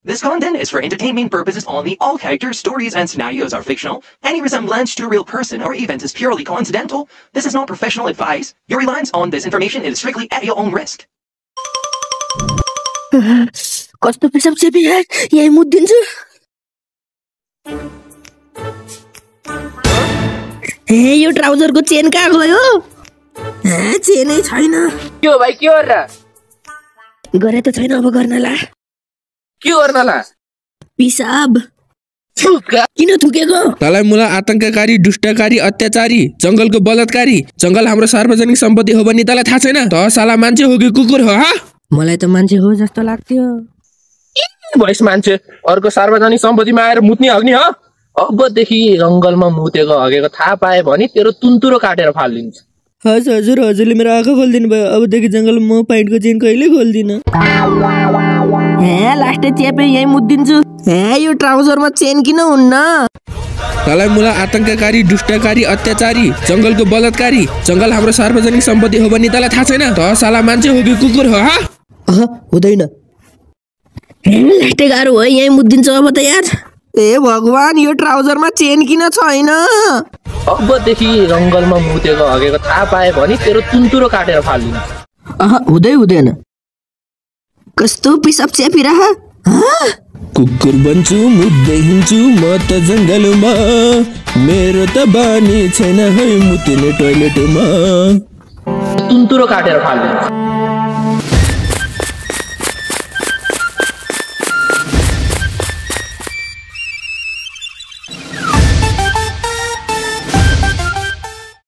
This content is for entertainment purposes only. All characters, stories, and scenarios are fictional. Any resemblance to a real person or event is purely coincidental. This is not professional advice. Your reliance on this information is strictly at your own risk. कस्तो पेशाब चेपी यार यही मुद्दिन्छु ए यो ट्राउजरको chain कहाँ गयो ए चेनै छैन के हो भाइ के हो र गरे त छैन अब गर्नला के गर्नला पिसाब थुका किन थुकेको तलाई मुला आतंककारी दुष्टकारी अत्याचारी जंगलको बलात्कारी जंगल हाम्रो सार्वजनिक सम्पत्ति हो भनी तलाई थाहा छैन त साला मान्छे हो कि कुकुर हो हा मलाई त मान्छे हो जस्तो लाग्थ्यो भइस मान्छे अर्को सार्वजनिक सम्पत्तिमा आएर मुत्ने हग्ने हो अबदेखि जंगलमा मुतेको हगेको थाहा पाए भने तेरो तुन्तुरो काटेर फाल्दिन्छ हस् हजुर हजुरले मेरो आँखा खोल्दिनु भयो अबदेखि जंगलमा म पाइन्टको चेन कहिले खोल्दिन हे लास्टै चेपे यही मुद्दिन्छु हे यो ट्राउजरमा चेन किन हुन्न तलाई मुला आतंककारी दुष्टकारी अत्याचारी जंगलको बलात्कारी जंगल हाम्रो सार्वजनिक सम्पत्ति हो भनी तलाई थाहा छैन त साला मान्छे हो कि कुकुर हो हा हुँदैन लास्टै गाह्रो हो यही मुद्दिन्छु अब त यार ए भगवान यो ट्राउजरमा चेन किन छैन अबदेखि जंगलमा मुतेको हगेको थाहा पाए भने तेरो तुन्तुरो काटेर फाल्दिन्छ हुँदैन कस्तो पिसाब चेपिरह कुकुर बन्छु मुद्दै हिँड्छु म त जंगलमा मेरो त बानी छैन है मुतिने टोयलेटमा तुन्तुरो काटेर फाल्दिन्छ